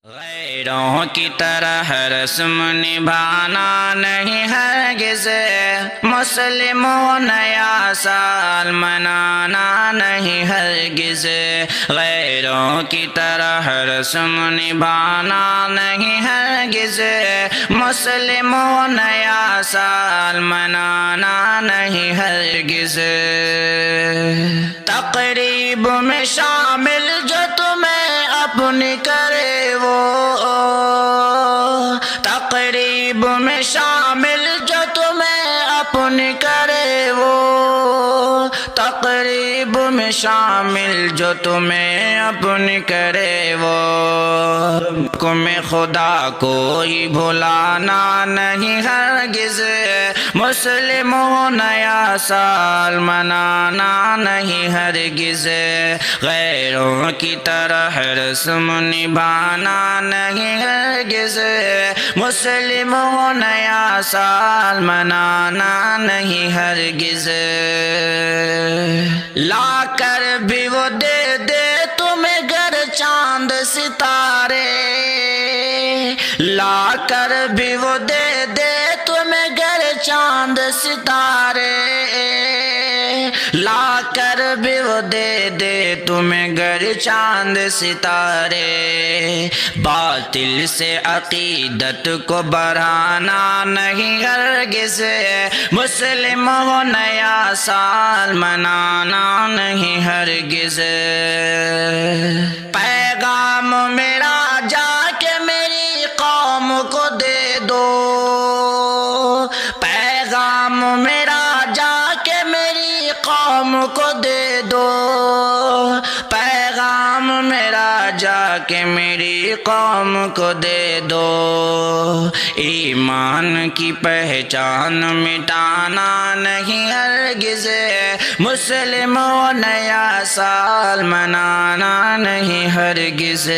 غیروں کی طرح رسم نبھانا نہیں ہرگز، مسلموں نیا سال منانا نہیں ہرگز، غیروں کی طرح رسم نبھانا نہیں ہرگز، مسلموں نیا سال منانا نہیں ہرگز، تقریب میں شامل جو تمہیں اپنی کرے وہ، تقریب میں شامل جو تمہیں اپنی کرے وہ، تقریب میں شامل جو تمہیں اپنی کرے وہ، حکم خدا کوئی بھلانا نہیں ہرگز، مسلموں نیا سال منانا نہیں ہرگز، غیروں کی طرح رسم نبھانا نہیں ہرگز، مسلموں نیا سال منانا نہیں ہرگز، لا کر بھی وہ دے دے تمہیں گر چاند ستارے، لا کر بھی وہ دے دے تمہیں گر چاند ستارے، لا کر بھی وہ دے دے تمہیں گر چاند ستارے، باطل سے عقیدت کو بڑھانا نہیں ہرگز، مسلموں نیا سال منانا نہیں ہرگز، پیغام میرا جا کے میری قوم کو دے دو، پیغام میرا جا کے میری قوم کو دے دو، پیغام میرا جا کے میری قوم کو دے دو، ایمان کی پہچان مٹانا نہیں ہرگز، مسلموں نیا سال منانا نہیں ہرگز،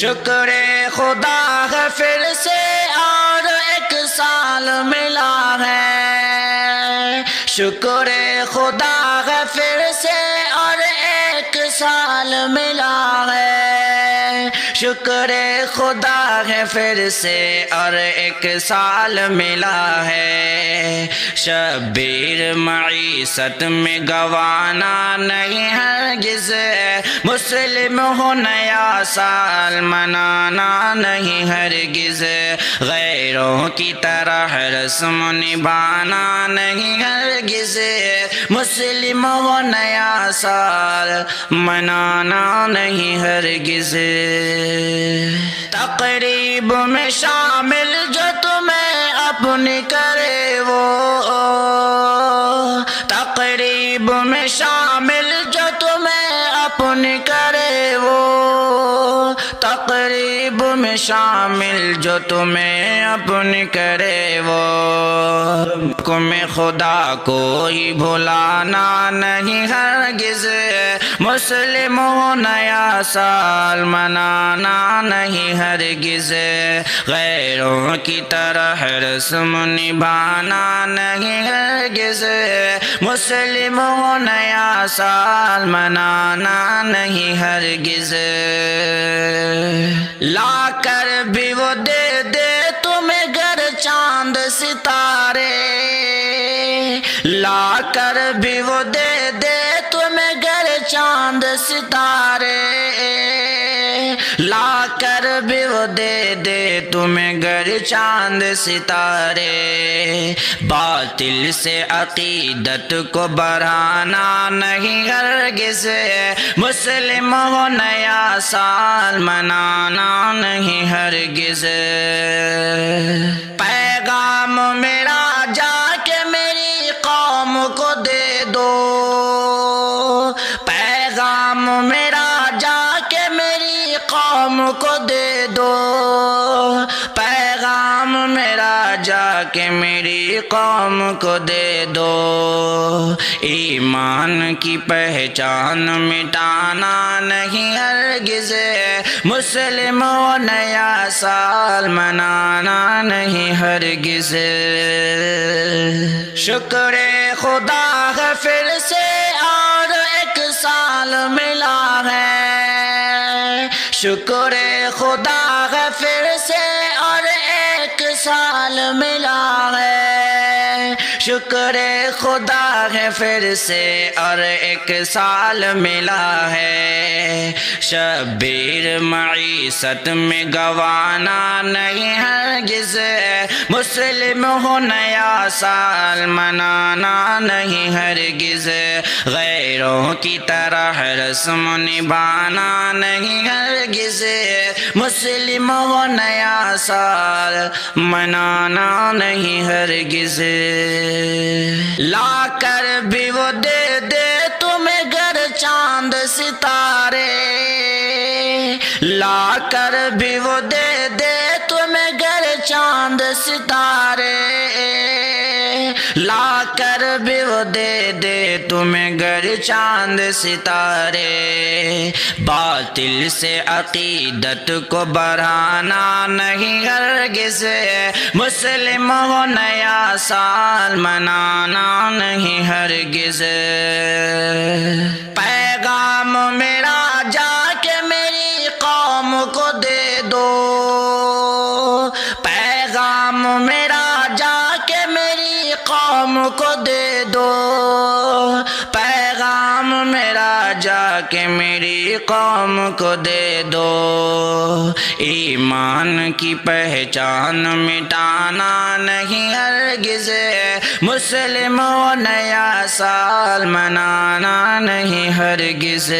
شکر خدا ہے پھر سے اور ایک سال ملا ہے، شکر خدا ہے پھر سے اور ایک سال ملا ہے، شکر خدا ہے پھر سے اور ایک سال ملا ہے، شبیر معیشت میں گوانا نہیں ہرگز، مسلموں نیا سال منانا نہیں ہرگز، غیروں کی طرح رسم نبھانا نہیں ہرگز، مسلموں نیا سال منانا نہیں ہرگز، تقریب میں شامل جو تمہیں اپنی کرے وہ، تقریب میں شامل جو تمہیں اپنی کرے وہ، تقریب میں شامل جو تمہیں اپنی کرے وہ، حکم خدا کوئی بھلانا نہیں ہرگز، مسلموں نیا سال منانا نہیں ہرگز، غیروں کی طرح رسم نبھانا نہیں ہرگز، مسلموں نیا سال منانا نہیں ہرگز، لا کر بھی وہ دے دے تمہیں گر چاند ستارے، لا کر بھی وہ دے دے تمہیں گر چاند ستارے، لا کر بھی وہ دے دے تمہیں گر چاند ستارے، باطل سے عقیدت کو بڑھانا نہیں ہرگز، مسلموں نیا سال منانا نہیں ہرگز، پیغام میرا جا کے میری قوم کو دے دو، پیغام میرا جا کے میری قوم کو دے دو، پیغام میرا جا کے میری قوم کو دے دو، ایمان کی پہچان مٹانا نہیں ہرگز، مسلموں نیا سال منانا نہیں ہرگز، شکر خدا ہے پھر سے اور ایک سال ملا ہے، شکر خدا ہے پھر سے اور ایک سال ملا ہے، شکر خدا ہے پھر سے اور ایک سال ملا ہے، شبیر معیشت میں گوانا نہیں ہرگز، مسلم ہو نیا سال منانا نہیں ہرگز، غیروں کی طرح رسم نبھانا نہیں ہرگز، مسلم ہو نیا سال منانا نہیں ہرگز، لا کر بھی وہ دے دے تمہیں گر چاند ستارے، لا کر بھی وہ دے دے تمہیں گر چاند ستارے، لا کر بھی وہ دے دے تمہیں گر چاند ستارے، باطل سے عقیدت کو بڑھانا نہیں ہرگز، مسلم ہو نیا سال منانا نہیں ہرگز، پیغام میرا جا کے میری قوم کو دے دو، پیغام میرا جا کے میری قوم کو دے دو، پیغام میرا جا کے میری قوم کو دے دو، ایمان کی پہچان مٹانا نہیں ہرگز، مسلم ہو نیا سال منانا نہیں ہرگز،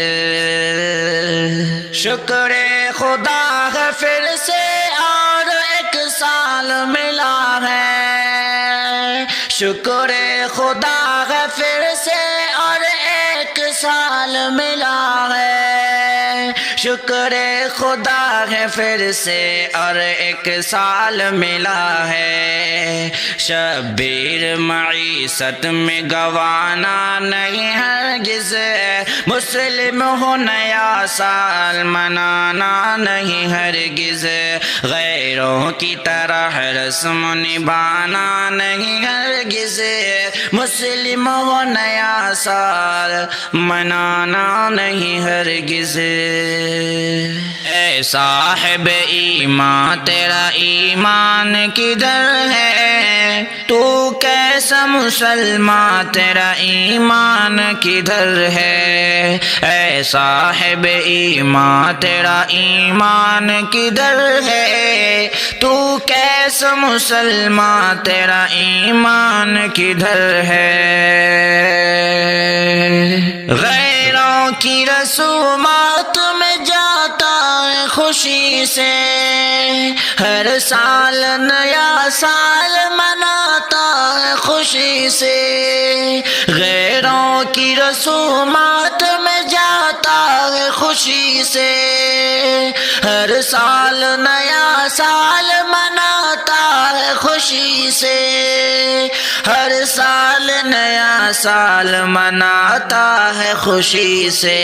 شکر خدا ہے پھر سے اور ایک سال ملا ہے، شکر خدا ہے پھر سے اور ایک سال ملا ہے، شکر خدا ہے پھر سے اور ایک سال ملا ہے، شبیر معیشت میں گوانا نہیں ہرگز، مسلم ہو نیا سال منانا نہیں ہرگز، غیروں کی طرح رسم نبھانا نہیں ہرگز، مسلم ہو نیا سال منانا نہیں ہرگز، اے صاحب ایمان تیرا ایمان کدھر ہے، تو کیسا مسلمان تیرا ایمان کدھر ہے، اے صاحب ایمان تیرا ایمان کدھر ہے، تو کیسا مسلمان تیرا ایمان کدھر ہے، غیروں کی رسومات میں جاتا ہے خوشی سے، ہر سال نیا سال مناتا ہے خوشی سے، غیروں کی رسومات میں جاتا ہے خوشی سے، ہر سال نیا سال مناتا ہے خوشی سے، ہر سال نیا سال مناتا ہے خوشی سے،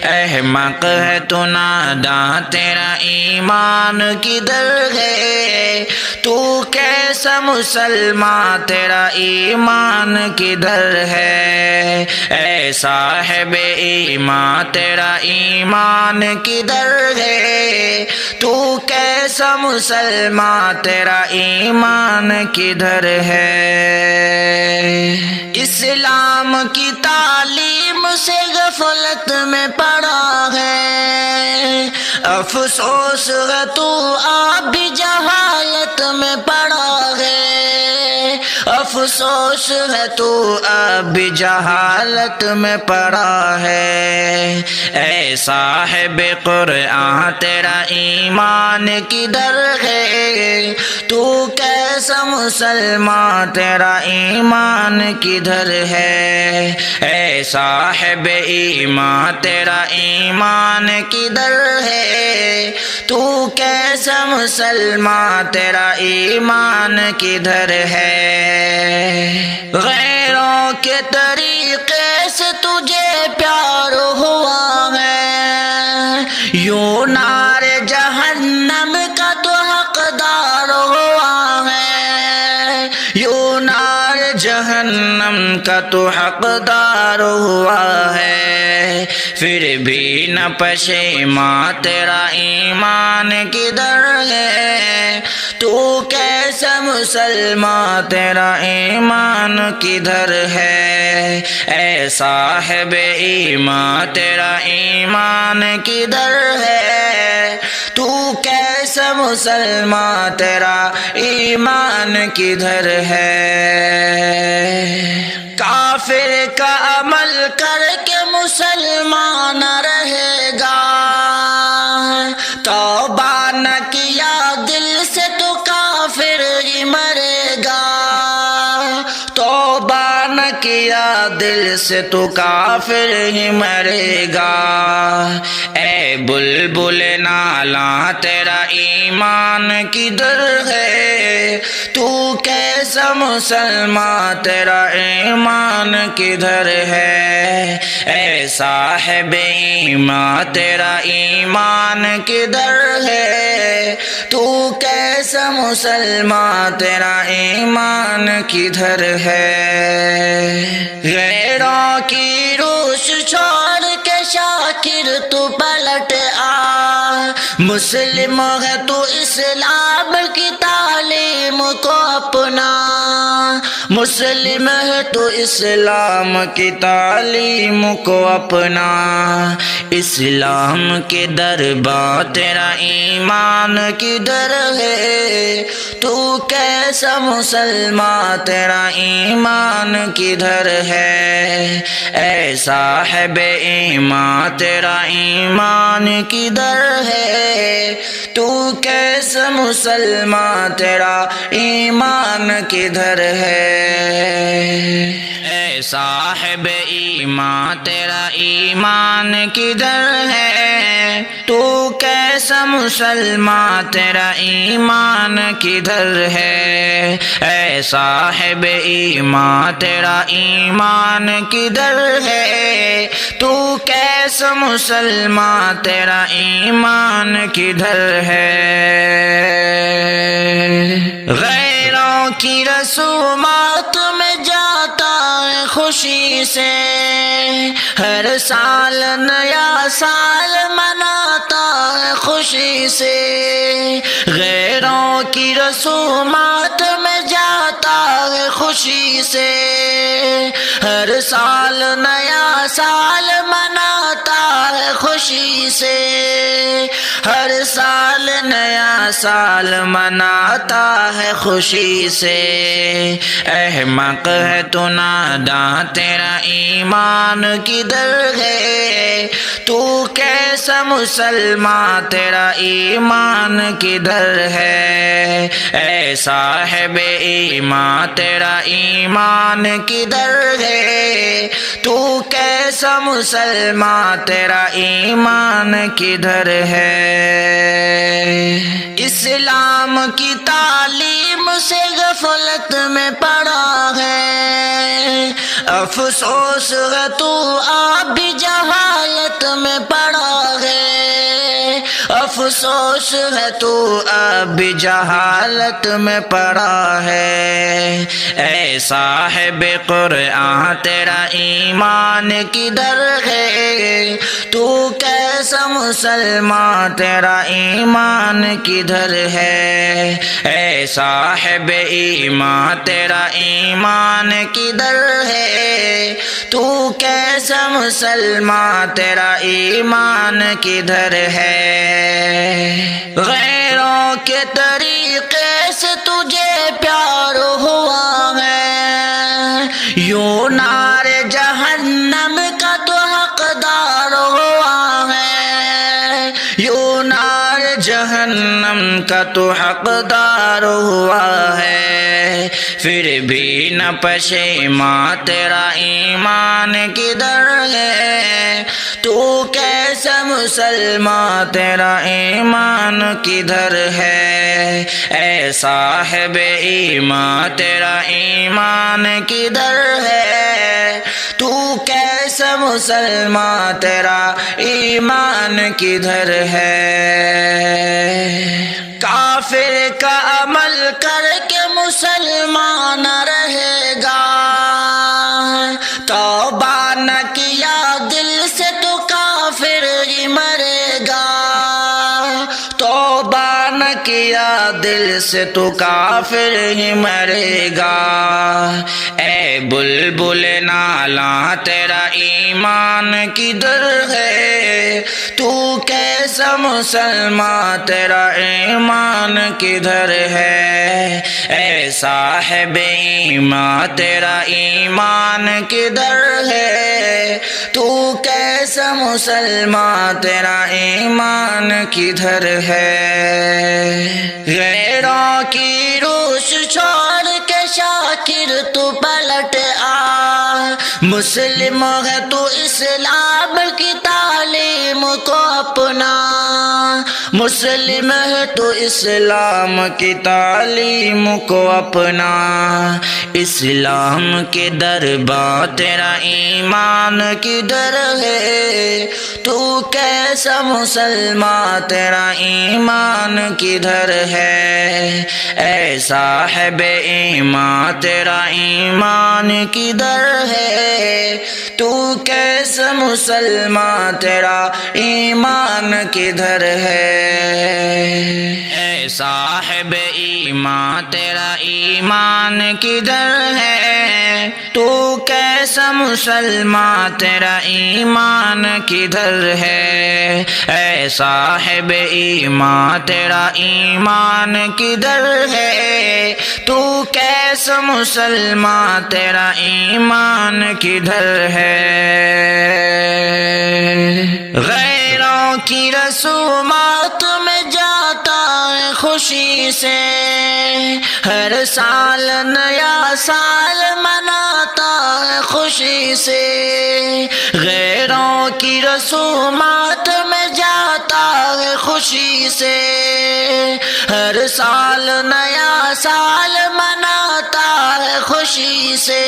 احمق ہے تو ناداں تیرا ایمان کدھر ہے، تو کیسا مسلمان تیرا ایمان کدھر ہے، اے صاحب ایمان تیرا ایمان کدھر ہے، تو کیسا مسلمان تیرا ایمان کدھر ہے، اسلام کی تعلیم سے غفلت میں پڑا ہے، افسوس ہے تو اب بھی جہالت میں پڑا ہے، افسوس ہے تو اب بھی جہالت میں پڑا ہے، اے صاحب قرآن تیرا ایمان کدھر ہے، تو کیسا مسلمان تیرا ایمان کدھر ہے، اے صاحب ایمان تیرا ایمان کدھر ہے، تو کیسا مسلمان تیرا ایمان کدھر ہے، غیروں کے طریقے سے تجھے پیار ہوا ہے، یوں نار جہنم کا تو حقدار ہوا ہے، یوں نار جہنم کا تو حقدار ہوا ہے، پھر بھی نہ پشیماں تیرا ایمان کدھر ہے؟ تو کیسا مسلمان تیرا ایمان کدھر ہے؟ اے صاحب ایمان تیرا ایمان کدھر ہے؟ تو کیسا مسلمان تیرا ایمان کدھر ہے؟ کافر کا عمل کر کے مسلمان رہے گا، توبہ نہ کیا دل سے تو کافر ہی مرے گا، توبہ نہ کیا دل سے تو کافر ہی مرے گا۔ اے بلبل نالاں تیرا ایمان کدھر ہے؟ تو کیسا مسلمان تیرا ایمان کدھر ہے؟ اے صاحب ایمان تیرا ایمان کدھر ہے؟ تو کیسا مسلمان تیرا ایمان کدھر ہے؟ غیروں کی روش چھوڑ کے شاکر تو پلٹ آ، مسلم ہے تو اسلام کی تعلیم کو اپنا، مسلم ہے تو اسلام کی تعلیم کو اپنا، اسلام کے دربار تیرا ایمان کدھر ہے؟ تو کیسا مسلمان تیرا ایمان کدھر ہے؟ اے صاحب ایمان تیرا ایمان کدھر ہے؟ تو کیسا مسلمان تیرا ایمان کدھر ہے؟ اے صاحب ایمان تیرا ایمان کدھر ہے؟ تو کیسا مسلمان تیرا ایمان کدھر ہے؟ اے صاحب ایمان تیرا ایمان کدھر ہے؟ تو کیسا مسلمان تیرا ایمان کدھر ہے؟ غیروں کی رسومات میں جاتا ہے خوشی سے، ہر سال نیا سال مناتا ہے خوشی سے، غیروں کی رسومات میں جاتا ہے خوشی سے، ہر سال نیا سال مناتا ہے خوشی سے، ہر سال نیا سال مناتا ہے خوشی سے۔ احمق ہے تو ناداں تیرا ایمان کدھر ہے؟ تو کیسا مسلمان تیرا ایمان کدھر ہے؟ اے صاحب ایمان تیرا ایمان کدھر ہے؟ تو کیسا مسلمان تیرا ایمان کدھر ہے؟ اسلام کی تعلیم سے غفلت میں پڑا ہے، افسوس ہے تو اب بھی جہالت میں پڑا ہے، افسوس ہے تو اب بھی جہالت میں پڑا ہے۔ اے صاحب قرآن تیرا ایمان کدھر ہے؟ تو کیسا مسلمان تیرا ایمان کدھر ہے؟ اے صاحب ایمان تیرا ایمان کدھر ہے؟ تو کیسا مسلمان تیرا ایمان کدھر ہے؟ غیروں کے طریقے سے تجھے پیار ہوا ہے، یوں نار جہنم کا تو حقدار ہوا ہے، یوں نار جہنم کا تو حقدار ہوا ہے، پھر بھی نہ پشیماں تیرا ایمان کدھر ہے؟ تو کیسا مسلمان تیرا ایمان کدھر ہے؟ اے صاحب ایمان تیرا ایمان کدھر ہے؟ تو کیسا مسلمان تیرا ایمان کدھر ہے؟ کافر کا عمل کر کے مسلمان رہے گا، توبہ نہ کیا دل سے تو نہ کیا دل سے تو کافر ہی مرے گا۔ اے بلبل نالاں تیرا ایمان کدھر ہے، تو کیسا مسلمان تیرا ایمان کدھر ہے۔ اے صاحب ایمان تیرا ایمان کدھر ہے، تو کیسا مسلمان تیرا ایمان کدھر ہے۔ غیروں کی روش چھوڑ کے شاکر تو پلٹ آ، مسلم ہے تو اسلام کی تعلیم کو اپنا، مسلم ہے تو اسلام کی تعلیم کو اپنا۔ اسلام کے دربار تیرا ایمان کدھر ہے، تو کیسا مسلمان تیرا ایمان کدھر ہے۔ اے صاحب ایمان تیرا ایمان کدھر ہے، تو کیسا مسلمان تیرا ایمان کدھر ہے۔ اے صاحب ایمان تیرا ایمان کدھر ہے، تو کیسا مسلمان تیرا ایمان کدھر ہے۔ اے صاحب ایمان تیرا ایمان کدھر ہے، تو کیسا مسلمان تیرا ایمان کدھر ہے۔ غیروں کی رسومات میں جاتا ہے خوشی سے، ہر سال نیا سال مناتا ہے خوشی سے۔ غیروں کی رسومات میں جاتا ہے خوشی سے، ہر سال نیا سال مناتا ہے خوشی سے،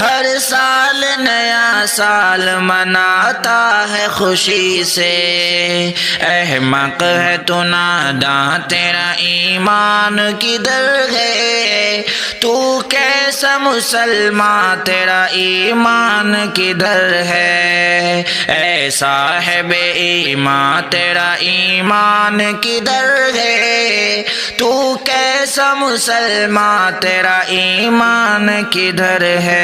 ہر سال نیا سال مناتا ہے خوشی سے۔ احمق ہے تو ناداں تیرا ایمان کدھر ہے، تو کیسا مسلمان تیرا ایمان کدھر ہے۔ اے صاحب ایمان تیرا ایمان کدھر ہے، تو کیسا مسلمان تیرا ایمان کدھر ہے۔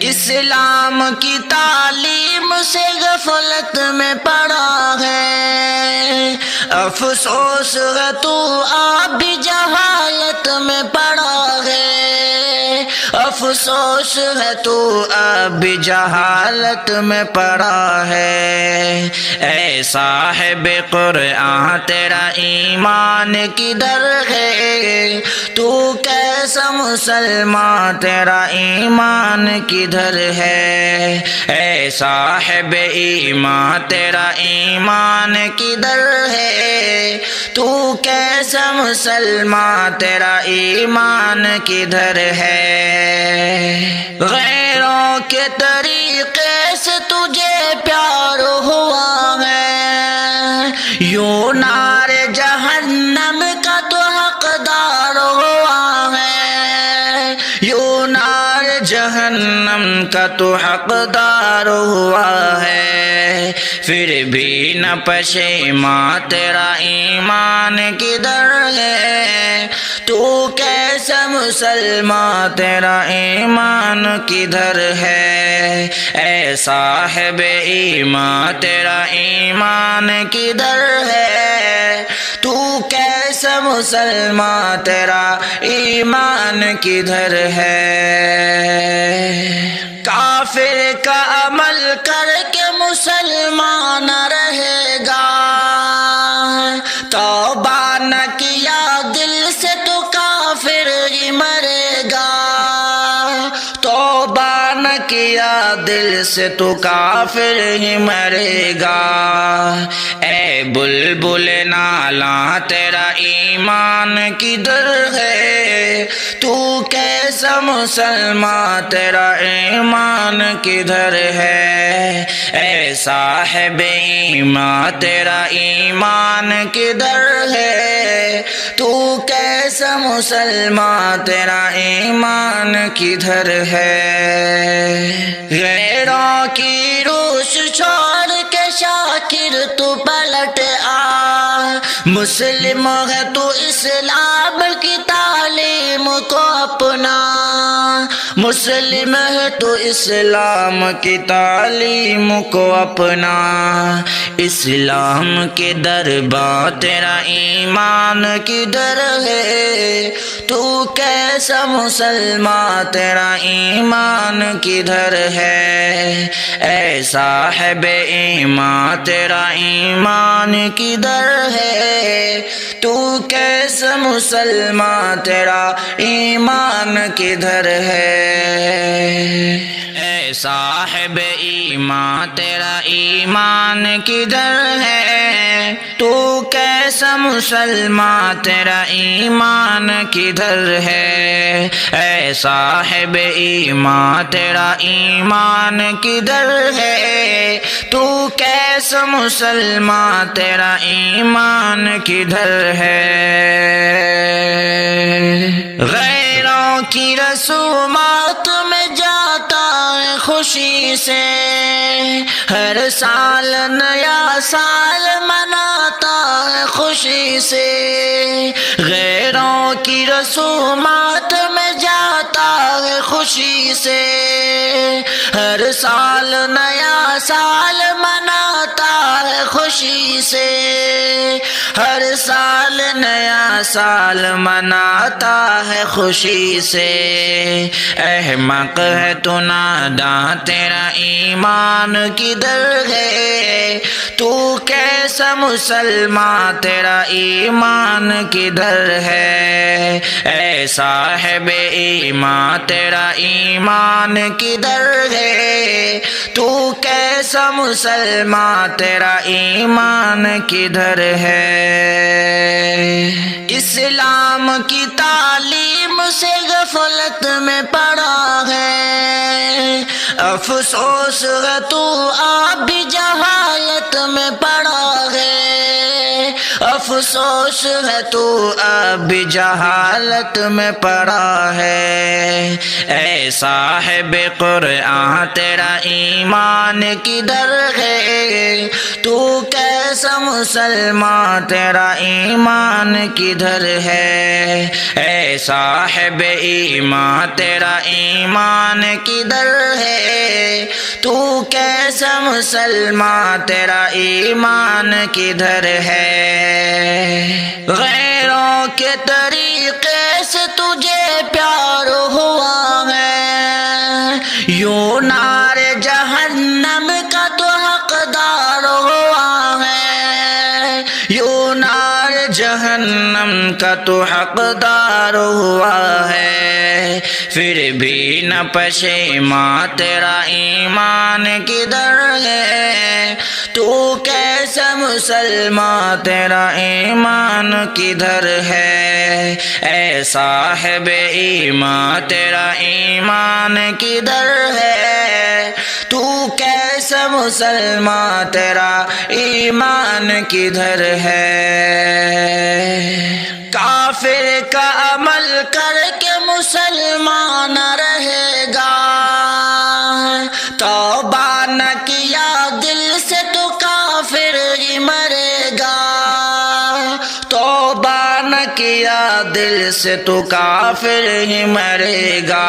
اسلام کی تعلیم سے غفلت میں پڑا ہے، افسوس ہے تو اب بھی جہالت میں پڑا ہے، افسوس ہے تو اب بھی جہالت میں پڑا ہے۔ اے صاحب قرآن تیرا ایمان کدھر ہے، تو کیسا مسلمان تیرا ایمان کدھر ہے۔ اے صاحب ایمان تیرا ایمان کدھر ہے، تو کیسا مسلمان تیرا ایمان کدھر ہے۔ غیروں کے طریقے سے تجھے پیار ہوا ہے، یوں نار جہنم کا تو حقدار ہوا ہے، یوں نار جہنم کا تو حقدار ہوا ہے۔ پھر بھی نہ پشیمان تیرا ایمان کدھر ہے، تو کیسا مسلمان تیرا ایمان کدھر ہے۔ اے صاحب ایمان تیرا ایمان کدھر ہے، تو کیسا مسلمان تیرا ایمان کدھر ہے۔ کافر کا عمل کر کے مسلمان رہے گا، توبہ نہ کیا دل سے تو کافر ہی مرے گا، توبہ نہ کیا دل سے تو کافر ہی مرے گا۔ اے بلبل نالاں تیرا ایمان کدھر ہے، تو کیسا مسلمان تیرا ایمان کدھر ہے۔ اے صاحب ایمان تیرا ایمان کدھر ہے، تو کیسا مسلمان تیرا ایمان کدھر ہے۔ غیروں کی روش چھوڑ کے شاکر تو پلٹ آ، مسلم ہے تو اسلام کی تعلیم کو اپنا، مسلم ہے تو اسلام کی تعلیم کو اپنا، اسلام کے در با تیرا ایمان کدھر ہے، تو کیسا مسلمان تیرا ایمان کدھر ہے، اے صاحب ایمان تیرا ایمان کدھر ہے، تو کیسا مسلمان تیرا ایمان کدھر ہے، اے صاحب ایمان تیرا ایمان کدھر ہے، تو کیسا مسلمان تیرا ایمان کدھر ہے، اے صاحب ایمان تیرا ایمان کدھر ہے، تو کیسا مسلمان تیرا ایمان کدھر ہے، غیروں کی رسومات میں جاتا ہے خوشی سے، ہر سال نیا سال مناتا ہے خوشی سے، غیروں کی رسومات میں جاتا ہے خوشی سے، ہر سال نیا سال مناتا ہے خوشی سے، ہر سال نیا سال مناتا ہے خوشی سے، احمق ہے تو ناداں تیرا ایمان کدھر ہے، تو کیسا مسلمان تیرا ایمان کدھر ہے، اے صاحب ایمان تیرا ایمان کدھر ہے، تو کیسا مسلمان تیرا ایمان کدھر ہے، اسلام کی تعلیم سے غفلت میں پڑا ہے، افسوس ہے تو اب بھی جہالت میں پڑا ہے، افسوس ہے تو اب بھی جہالت میں پڑا ہے، اے صاحب قرآن تیرا ایمان کدھر ہے، تو کیسا مسلمان تیرا ایمان کدھر ہے، اے صاحب ایمان تیرا ایمان کدھر ہے، تو کیسا مسلمان تیرا ایمان کدھر ہے، غیروں کے طریقے سے تجھے پیار ہوا ہے، یوں نار جہنم کا تو حقدار ہوا ہے، یوں نار جہنم کا تو حقدار ہوا ہے، پھر بھی نہ پشیمان تیرا ایمان کدھر ہے، تو کیسا مسلمان تیرا ایمان کدھر ہے، اے صاحب ایمان تیرا ایمان کدھر ہے، تو کیسا مسلمان تیرا ایمان کدھر ہے، کافر کا عمل کر کے مسلمان رہے گا، توبہ نہ کیا دل سے تو کافر ہی مرے گا، توبہ نہ کیا دل سے تو کافر ہی مرے گا،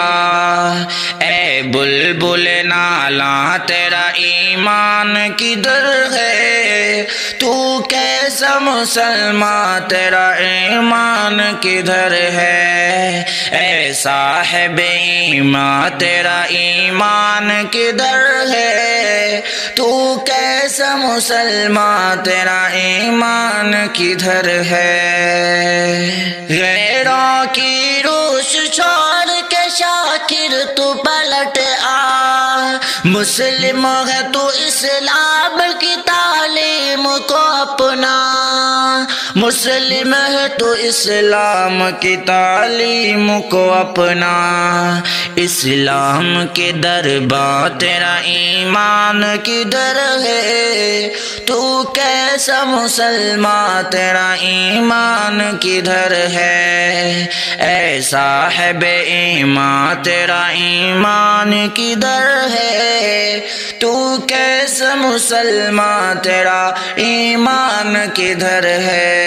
اے بلبل نالاں تیرا ایمان کدھر ہے، تو کیسا مسلمان تیرا ایمان کدھر ہے، اے صاحب ایمان تیرا ایمان کدھر ہے، تو کیسا مسلمان تیرا ایمان کدھر ہے، غیروں کی روش چھوڑ کے شاکر تو پلٹ آ، مسلم ہے تو اسلام کی تعلیم کو اپنا، مسلم ہے تو اسلام کی تعلیم کو اپنا، اسلام کے در با تیرا ایمان کدھر ہے؟ تو کیسا مسلمان تیرا ایمان کدھر ہے؟ اے صاحب ایمان تیرا ایمان کدھر ہے؟ تو کیسا مسلمان تیرا ایمان کدھر ہے؟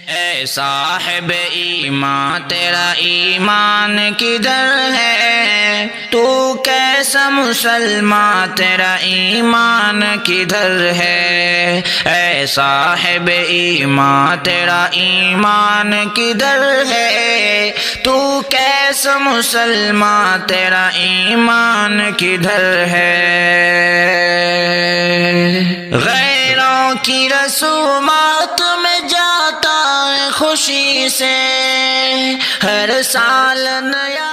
اے صاحب ایمان تیرا ایمان کدھر ہے؟ تو کیسا مسلمان تیرا ایمان کدھر ہے؟ اے صاحب ایمان تیرا ایمان کدھر ہے؟ تو کیسا مسلمان تیرا ایمان کدھر ہے؟ غیروں کی رسومات میں جاتا ہے خوشی سے، ہر سال نیا